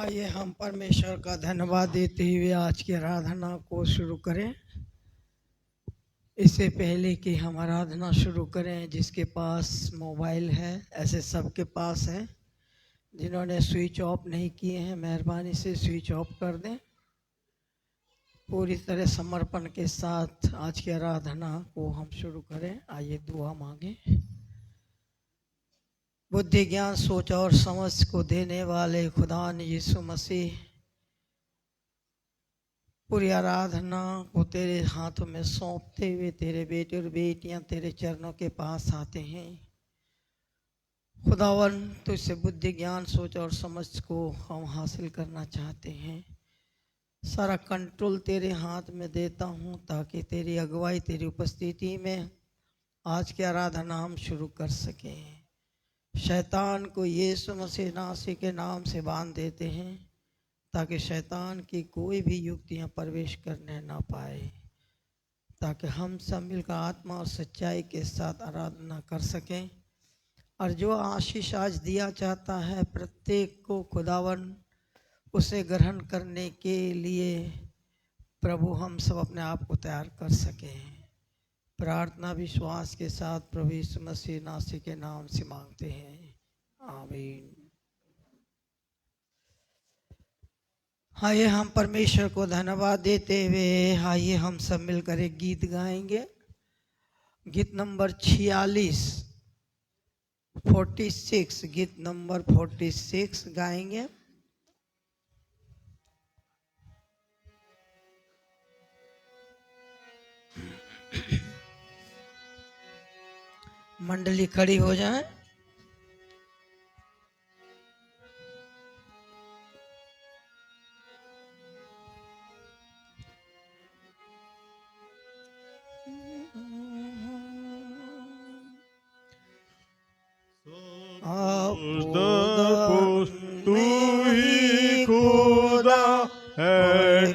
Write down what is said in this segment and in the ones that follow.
आइए हम परमेश्वर का धन्यवाद देते हुए आज की आराधना को शुरू करें। इससे पहले कि हम आराधना शुरू करें, जिसके पास मोबाइल है, ऐसे सबके पास है, जिन्होंने स्विच ऑफ नहीं किए हैं मेहरबानी से स्विच ऑफ कर दें। पूरी तरह समर्पण के साथ आज की आराधना को हम शुरू करें। आइए दुआ मांगे। बुद्धि ज्ञान सोच और समझ को देने वाले खुदा ने यीशु मसीह, पूरी आराधना को तेरे हाथों में सौंपते हुए तेरे बेटे और बेटियां तेरे चरणों के पास आते हैं। खुदावन, तुझसे बुद्धि ज्ञान सोच और समझ को हम हासिल करना चाहते हैं। सारा कंट्रोल तेरे हाथ में देता हूं ताकि तेरी अगुवाई, तेरी उपस्थिति में आज की आराधना हम शुरू कर सकें। शैतान को यीशु मसीह नासी के नाम से बांध देते हैं ताकि शैतान की कोई भी युक्तियां प्रवेश करने ना पाए, ताकि हम सब मिलकर आत्मा और सच्चाई के साथ आराधना कर सकें। और जो आशीष आज दिया जाता है प्रत्येक को खुदावन, उसे ग्रहण करने के लिए प्रभु हम सब अपने आप को तैयार कर सकें। प्रार्थना विश्वास के साथ प्रभु यीशु मसीह नासी के नाम से मांगते हैं, आमीन। आइए हम परमेश्वर को धन्यवाद देते हुए आइए हम सब मिलकर एक गीत गाएंगे। गीत नंबर 46 गीत नंबर 46 गाएंगे। मंडली खड़ी हो जाए। तू ही खुदा है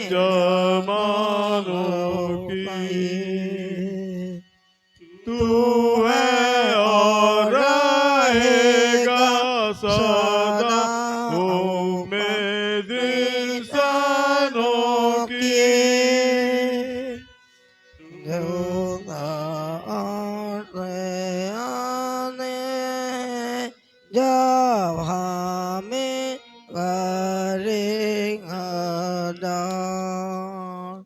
जमानों की, तू है और रहेगा सदा उम्मीद इंसानों की। जब हमें करेगा दान,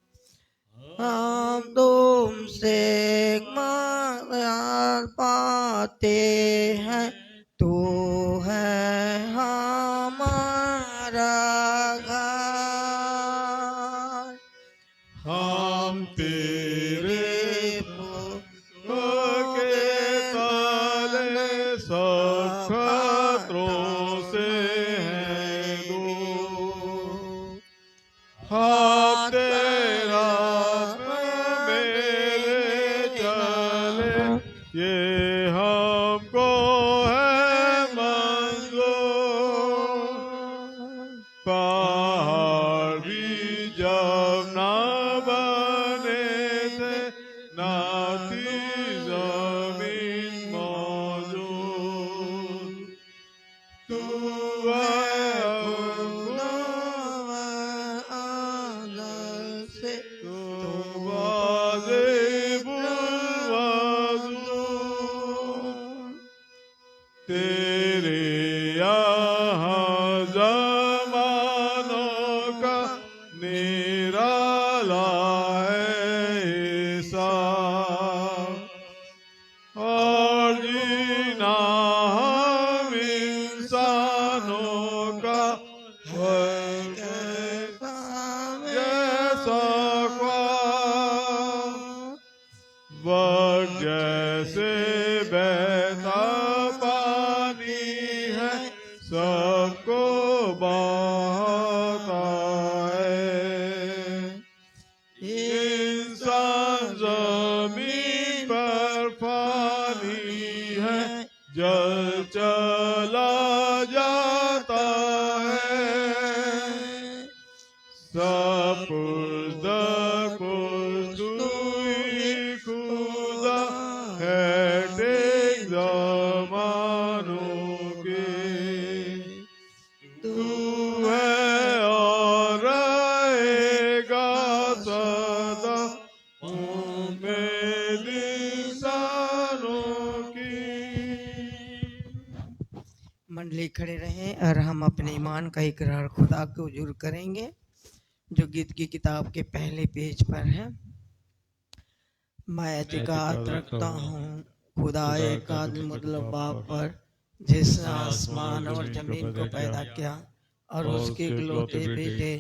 हम तुमसे मदद पाते हैं। तू है हमारा घर, हम तेरे के ताले सब खतरों से हैं दूर। हाथ तेरा मेरे चले, ये हमको है मंजूर। पहाड़ भी जब ना बने थे, ना थी जमीन मौजूद, तू तेरे यहाँ जमानों का निराला है हिसाब, और जीना हम इंसानों का जैसा ख्वाब, वक्त जैसे बहता पानी है सबको बहाता है। इंसान जमीन पर पानी है, जल चला जाता है। सब कुछ तू ही खुदा है जमानों के, तू मंडली खड़े रहें और हम अपने ईमान का इकरार खुदा के हुजूर करेंगे जो गीत की किताब के पहले पेज पर है। मैं एतिकाद रखता हूँ खुदा एक आदमी मतलब बाप पर, जिसने आसमान और जमीन को पैदा किया, और उसके इकलौते बेटे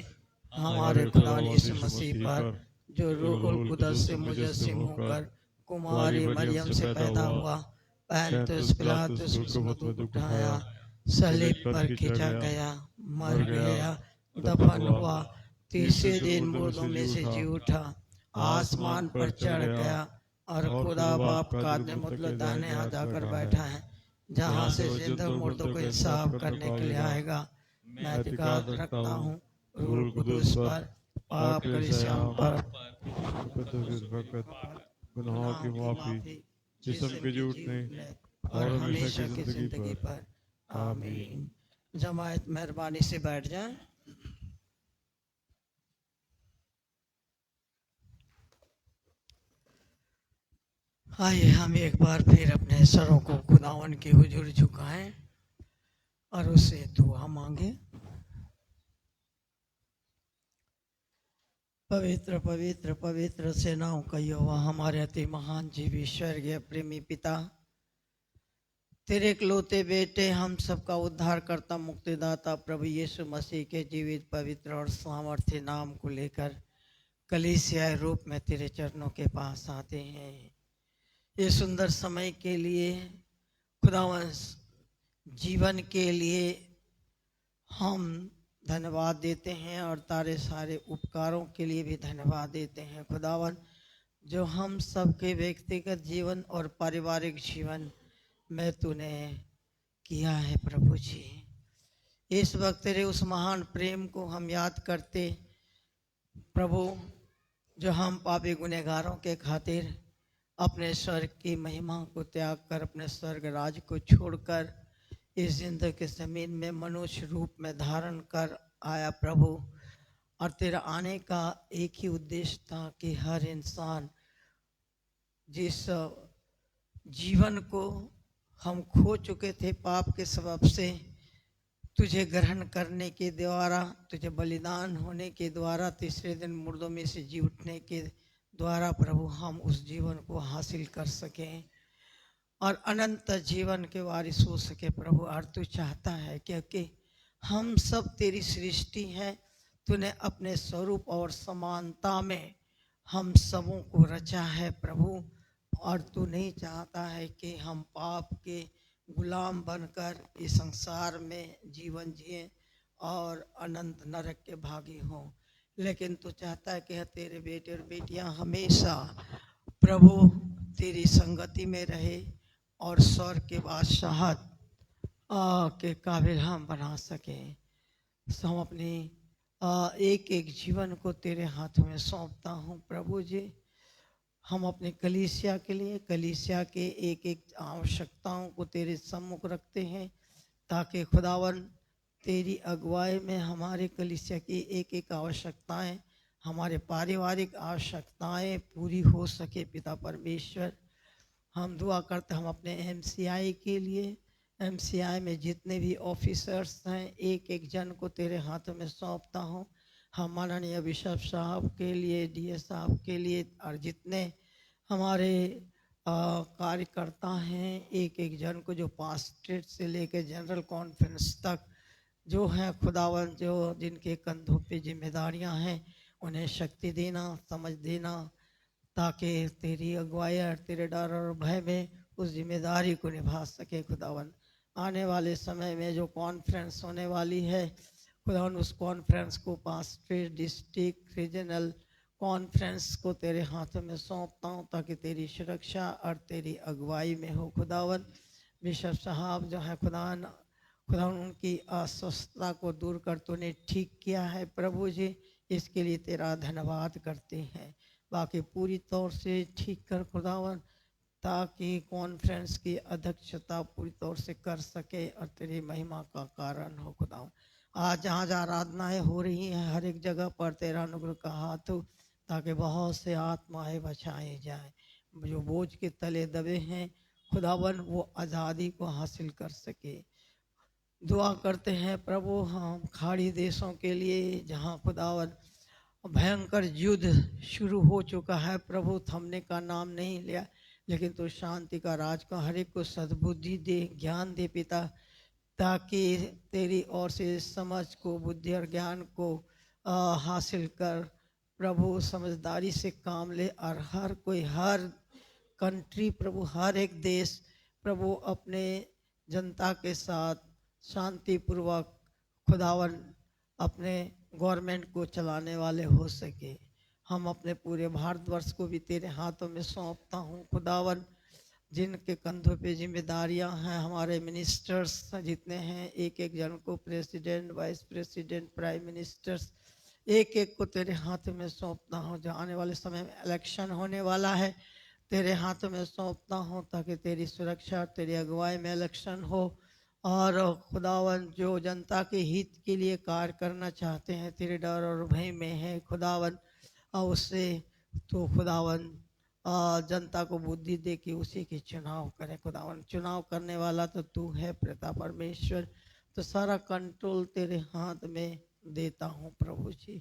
हमारे खुदा यीशु मसीह पर, जो रूहुल कुदस से मुजस्सिम होकर कुमारी मरियम से पैदा हुआ, पैंतीस पिलातुस उसमें उठाया, सलीब पर खींचा गया, मर गया, दफन हुआ, तीसरे दिन मुर्दों में से जी उठा, आसमान पर चढ़ गया और खुदा बाप का आदमी मतलब दाहिने हाथ जाकर बैठा है, जहाँ से जिंदा मुर्दों को इंसाफ करने के लिए आएगा। मैं एतिकाद रखता हूँ रूहुल कुदुस पर, पाप कलीसियाओं पर, गुनाहों की माफी, जिस्म के झूठने और हमेशा की जिंदगी पर। आमीन। जमायत मेहरबानी से बैठ जाए। आइए हम एक बार फिर अपने सरों को खुदावन के हुजूर झुकाएं और उससे दुआ मांगे। पवित्र पवित्र पवित्र सेनाओं का यहोवा, हमारे अति महान जीवी स्वर्गीय प्रेमी पिता, तेरे इकलौते बेटे हम सबका उद्धार करता मुक्तिदाता प्रभु यीशु मसीह के जीवित पवित्र और सामर्थ्य नाम को लेकर कलीसिया रूप में तेरे चरणों के पास आते हैं। ये सुंदर समय के लिए खुदावंश जीवन के लिए हम धन्यवाद देते हैं और तारे सारे उपकारों के लिए भी धन्यवाद देते हैं खुदावन, जो हम सबके व्यक्तिगत जीवन और पारिवारिक जीवन में तूने किया है। प्रभु जी, इस वक्त तेरे उस महान प्रेम को हम याद करते प्रभु, जो हम पापी गुनहगारों के खातिर अपने स्वर्ग की महिमा को त्याग कर, अपने स्वर्ग राज को छोड़कर इस जिंदगी के ज़मीन में मनुष्य रूप में धारण कर आया प्रभु। और तेरा आने का एक ही उद्देश्य था कि हर इंसान जिस जीवन को हम खो चुके थे पाप के सबब से, तुझे ग्रहण करने के द्वारा, तुझे बलिदान होने के द्वारा, तीसरे दिन मुर्दों में से जी उठने के द्वारा प्रभु हम उस जीवन को हासिल कर सकें और अनंत जीवन के वारिस हो सके प्रभु। और तू चाहता है क्योंकि हम सब तेरी सृष्टि हैं, तूने अपने स्वरूप और समानता में हम सबों को रचा है प्रभु। और तू नहीं चाहता है कि हम पाप के गुलाम बनकर इस संसार में जीवन जिए और अनंत नरक के भागी हों, लेकिन तू चाहता है कि तेरे बेटे और बेटियां हमेशा प्रभु तेरी संगति में रहे और स्वर्ग के बादशाहत के काबिल हम बना सकें। हम अपने एक एक जीवन को तेरे हाथों में सौंपता हूँ प्रभु जी। हम अपने कलीसिया के लिए, कलीसिया के एक एक आवश्यकताओं को तेरे सम्मुख रखते हैं, ताकि खुदावन तेरी अगुवाई में हमारे कलीसिया की एक एक आवश्यकताएं, हमारे पारिवारिक आवश्यकताएं पूरी हो सके। पिता परमेश्वर, हम दुआ करते हम अपने MCI के लिए, MCI में जितने भी ऑफिसर्स हैं एक एक जन को तेरे हाथों में सौंपता हूँ। हम माननीय बिशप साहब के लिए, DS साहब के लिए और जितने हमारे कार्यकर्ता हैं एक एक जन को, जो पास्टेट से लेकर जनरल कॉन्फ्रेंस तक जो है खुदावन, जो जिनके कंधों पे जिम्मेदारियां हैं, उन्हें शक्ति देना, समझ देना, ताकि तेरी अगुवाई और तेरे डर और भय में उस जिम्मेदारी को निभा सके खुदावन। आने वाले समय में जो कॉन्फ्रेंस होने वाली है खुदावन, उस कॉन्फ्रेंस को पास्टेट, डिस्ट्रिक्ट, रीजनल कॉन्फ्रेंस को तेरे हाथों में सौंपता हूँ, ताकि तेरी सुरक्षा और तेरी अगुवाई में हो खुदावन। बिशप साहब जो है खुदावन, उनकी अस्वस्थता को दूर कर तूने ठीक किया है प्रभु जी, इसके लिए तेरा धन्यवाद करते हैं। बाकी पूरी तौर से ठीक कर खुदावन, ताकि कॉन्फ्रेंस की अध्यक्षता पूरी तौर से कर सके और तेरी महिमा का कारण हो खुदावन। आज जहाँ जहाँ आराधनाएँ हो रही हैं हर एक जगह पर तेरा अनुग्रह का हाथ हो, ताकि बहुत से आत्माएं बचाए जाएं, जो बोझ के तले दबे हैं खुदावन वो आज़ादी को हासिल कर सके। दुआ करते हैं प्रभु हम खाड़ी देशों के लिए जहाँ खुदावन भयंकर युद्ध शुरू हो चुका है प्रभु, थमने का नाम नहीं लिया, लेकिन तू शांति का राज का हर एक को सद्बुद्धि दे, ज्ञान दे पिता, ताकि तेरी ओर से समझ को, बुद्धि और ज्ञान को हासिल कर प्रभु, समझदारी से काम ले और हर कोई, हर कंट्री प्रभु, हर एक देश प्रभु अपने जनता के साथ शांतिपूर्वक खुदावन अपने गवर्नमेंट को चलाने वाले हो सके। हम अपने पूरे भारतवर्ष को भी तेरे हाथों में सौंपता हूँ खुदावन, जिनके कंधों पे जिम्मेदारियां हैं, हमारे मिनिस्टर्स जितने हैं, एक एक जन को, president, vice president, prime ministers, एक एक को तेरे हाथ में सौंपता हूँ। जो आने वाले समय में इलेक्शन होने वाला है, तेरे हाथों में सौंपता हूँ, ताकि तेरी सुरक्षा, तेरी अगुवाई में इलेक्शन हो। और खुदावन जो जनता के हित के लिए कार्य करना चाहते हैं, तेरे डर और भय में है खुदावन, और उससे तो खुदावन जनता को बुद्धि दे कि उसी की चुनाव करें खुदावन। चुनाव करने वाला तो तू है पिता परमेश्वर, तो सारा कंट्रोल तेरे हाथ में देता हूँ प्रभु जी।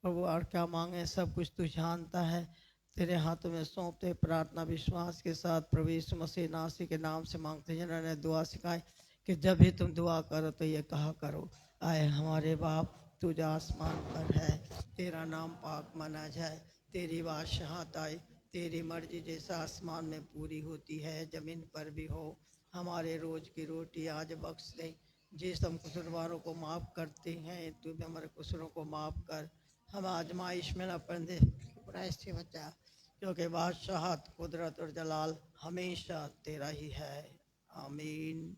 प्रभु और क्या मांगे सब कुछ तू जानता है, तेरे हाथों में सौंपते प्रार्थना विश्वास के साथ प्रभु यीशु मसीह नासी के नाम से मांगते। जिन्होंने दुआ सिखाई कि जब भी तुम दुआ करो तो ये कहा करो, आए हमारे बाप तू जो आसमान पर है, तेरा नाम पाक माना जाए, तेरी बादशाहत आए, तेरी मर्जी जैसा आसमान में पूरी होती है जमीन पर भी हो। हमारे रोज की रोटी आज बख्श दे, जिस हम कसूरवारों को माफ़ करते हैं तू भी हमारे कसूरों को माफ़ कर, हम आजमाइश में न पड़ने बुराई से बचा, क्योंकि बादशाहत, कुदरत और जलाल हमेशा तेरा ही है, आमीन।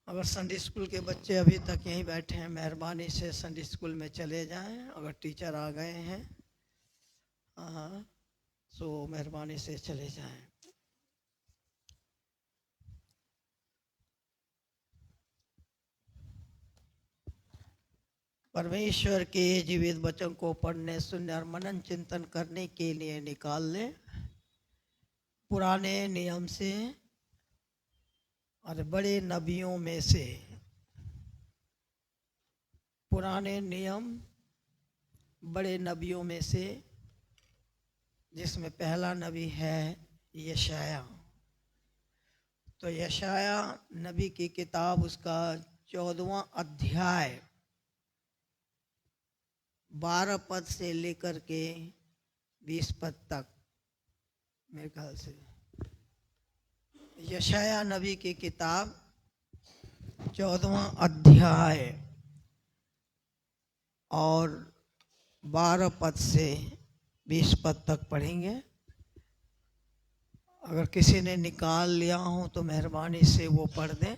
अगर संडे स्कूल के बच्चे अभी तक यहीं बैठे हैं, मेहरबानी से संडे स्कूल में चले जाएं। अगर टीचर आ गए हैं हाँ, सो मेहरबानी से चले जाएं। परमेश्वर के जीवित वचन को पढ़ने, सुनने और मनन चिंतन करने के लिए निकाल लें पुराने नियम से और बड़े नबियों में से। पुराने नियम बड़े नबियों में से, जिसमें पहला नबी है यशाया। तो यशाया नबी की किताब, उसका 14वां अध्याय 12 पद से लेकर के 20 पद तक, मेरे ख्याल से यशाया नबी की किताब 14वां अध्याय और 12 पद से 20 पद तक पढ़ेंगे। अगर किसी ने निकाल लिया हो तो मेहरबानी से वो पढ़ दें।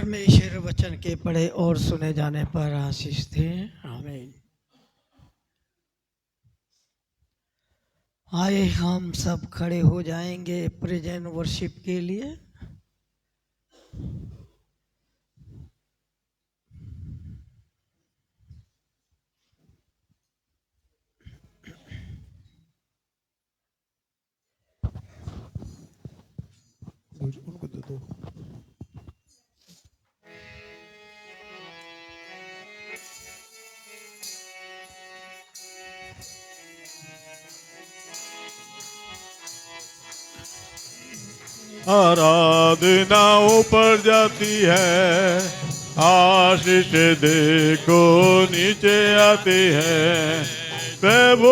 परमेश्वर वचन के पढ़े और सुने जाने पर आशीष दे। आमीन। आए हम सब खड़े हो जाएंगे प्रेजेंट वर्शिप के लिए। उनको दे दो। आराधना ऊपर जाती है, आशीष देखो नीचे आती है। प्रभु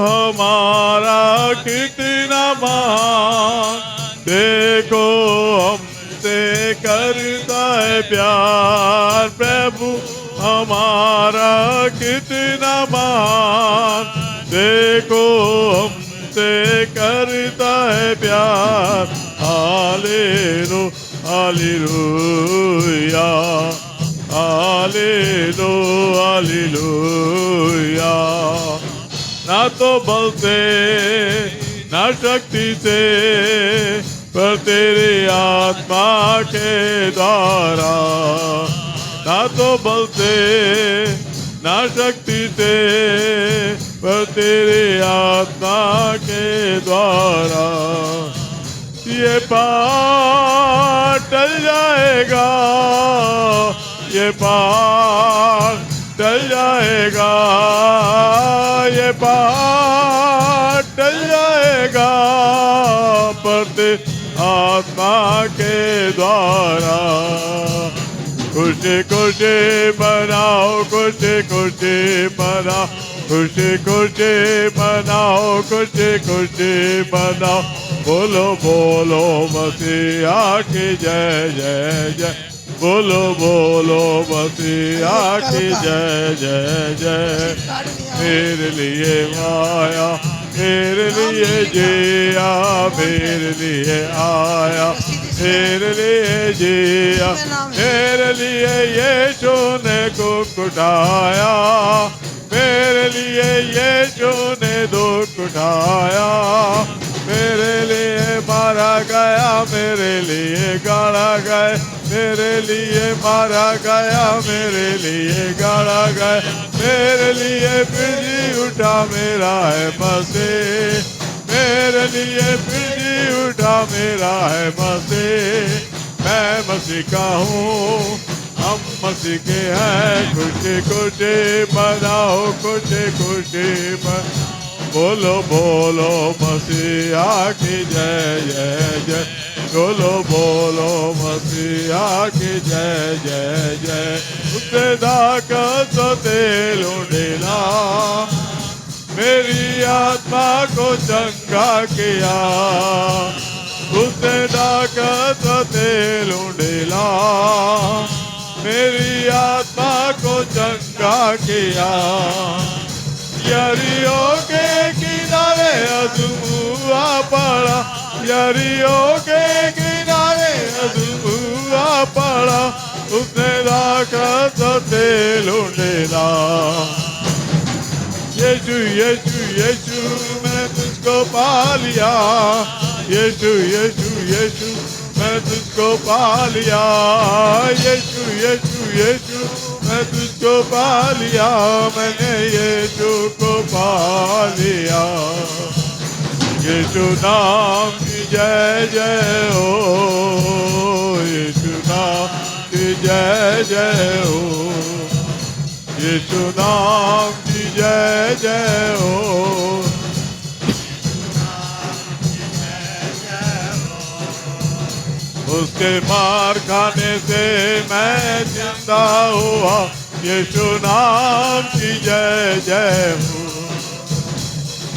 हमारा कितना महान, देखो हमसे करता है प्यार। प्रभु हमारा कितना महान, देखो हमसे करता है प्यार। Hallelujah hallelujah hallelujah hallelujah. ना तो बल से ना शक्ति से, पर तेरी आत्मा के द्वारा। ना तो बल से ना शक्ति से, पर तेरी आत्मा के द्वारा। ये पार टल जाएगा, ये पार टल जाएगा, ये पार टल जाएगा, पर आत्मा के द्वारा। खुशी खुशी मनाओ, खुशी खुशी मनाओ, खुशी खुशी मनाओ, खुशी खुशी मनाओ। बोलो बोलो मसीहा की जय जय जय, बोलो बोलो मसीहा की जय जय जय। मेरे लिए आया, मेरे लिए जिया, मेरे लिए आया, मेरे लिए जिया। मेरे लिए यीशु ने दुख उठाया, मेरे लिए यीशु ने दुख उठाया। मेरे लिए मारा गया, मेरे लिए गाड़ा गया, मेरे लिए मारा गया, मेरे लिए गाड़ा गया। मेरे लिए फिर जी उठा, मेरा है मसीह, मेरे लिए फिर जी उठा, मेरा है मसीह। मैं मसीह का हूँ, हम मसीह के हैं। खुशी खुशी मनाओ, खुशी खुशी मनाओ। बोलो बोलो मसीहा की जय जय जय, बोलो बोलो मसीहा की जय जय जय। उसने दाकत तेल उड़ेला, मेरी आत्मा को चंगा किया। उसने दाकत तेल उड़ेला, मेरी आत्मा को चंगा किया। यरीहो के किनारे अदमुआ पड़ा, यरीहो के किनारे अदमुआ पड़ा। उसने दाकत तेल उड़ेला। यीशु यीशु यीशु मैं तुझको पा लिया, यीशु यीशु यीशु मैं तुझको पा लिया। यीशु यीशु यीशु मैं तुझको पा लिया, मैंने यीशु को पा लिया। यीशु नाम की जय जय हो, यीशु नाम की जय जय हो, यीशु नाम की जय जय हो। उसके मार खाने से मैं जिंदा हुआ, यीशु नाम की जय जय हो।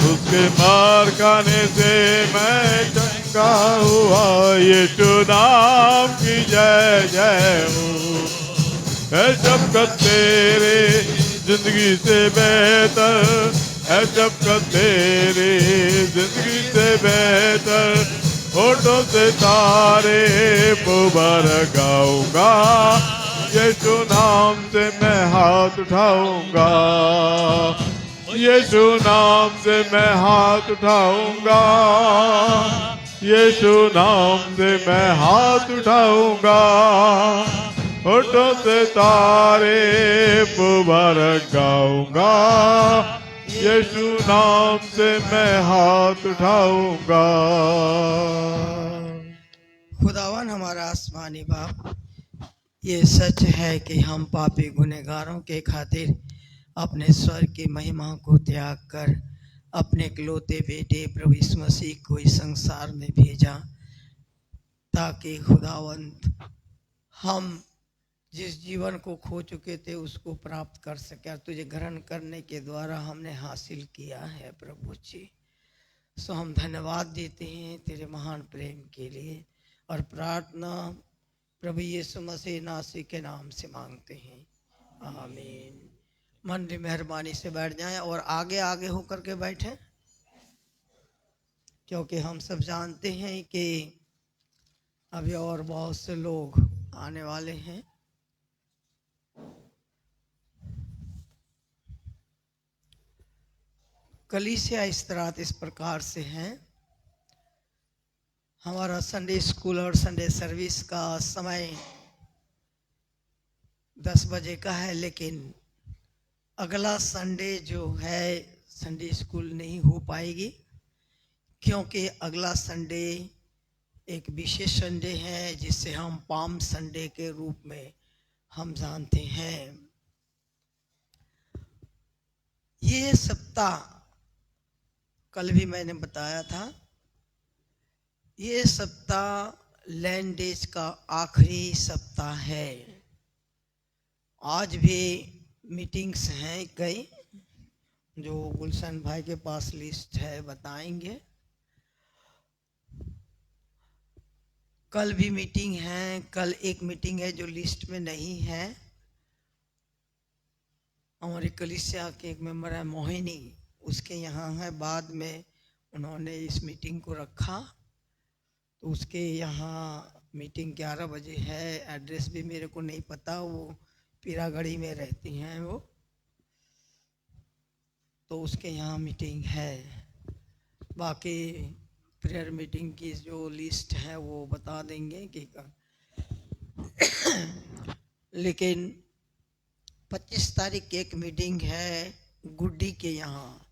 उसके मार खाने से मैं चंगा हुआ, यीशु नाम की जय जय हो। है शफ़क़त तेरे जिंदगी से बेहतर, है शफ़क़त तेरे जिंदगी से बेहतर। होठों से तारीफ बरगाऊंगा, यीशु नाम से मैं हाथ उठाऊंगा, यीशु नाम से मैं हाथ उठाऊंगा, यीशु नाम से मैं हाथ उठाऊंगा, होठों से तारीफ बरगाऊंगा, यीशु नाम से मैं हाथ उठाऊंगा। खुदावन हमारा आसमानी बाप, ये सच है कि हम पापी गुनहगारों के खातिर अपने स्वर्ग की महिमा को त्याग कर अपने इकलौते बेटे प्रभु यीशु मसीह को इस संसार में भेजा, ताकि खुदावंत हम जिस जीवन को खो चुके थे उसको प्राप्त कर सके। और तुझे ग्रहण करने के द्वारा हमने हासिल किया है प्रभु जी। सो हम धन्यवाद देते हैं तेरे महान प्रेम के लिए, और प्रार्थना प्रभु यीशु मसीह नासी के नाम से मांगते हैं, आमीन। मंडली मेहरबानी से बैठ जाएं और आगे आगे होकर के बैठें, क्योंकि हम सब जानते हैं कि अभी और बहुत से लोग आने वाले हैं। कलीसिया इस तरह इस प्रकार से है, हमारा संडे स्कूल और संडे सर्विस का समय 10 बजे का है, लेकिन अगला संडे जो है संडे स्कूल नहीं हो पाएगी, क्योंकि अगला संडे एक विशेष संडे है जिसे हम पाम संडे के रूप में हम जानते हैं। ये सप्ताह कल भी मैंने बताया था, ये सप्ताह लैंड डेज का आखिरी सप्ताह है। आज भी मीटिंग्स हैं कई, जो गुलशन भाई के पास लिस्ट है बताएंगे। कल भी मीटिंग है, कल एक मीटिंग है जो लिस्ट में नहीं है। हमारे कलीसिया के एक मेंबर है मोहिनी, उसके यहाँ है, बाद में उन्होंने इस मीटिंग को रखा, तो उसके यहाँ मीटिंग 11 बजे है। एड्रेस भी मेरे को नहीं पता, वो पीरागढ़ी में रहती हैं वो, तो उसके यहाँ मीटिंग है। बाकी प्रेयर मीटिंग की जो लिस्ट है वो बता देंगे कि लेकिन 25 तारीख की एक मीटिंग है गुड्डी के यहाँ,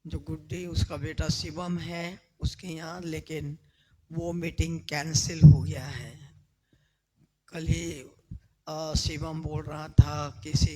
जो गुड्डी उसका बेटा शिवम है उसके यहाँ, लेकिन वो मीटिंग कैंसिल हो गया है। कल ही शिवम बोल रहा था किसी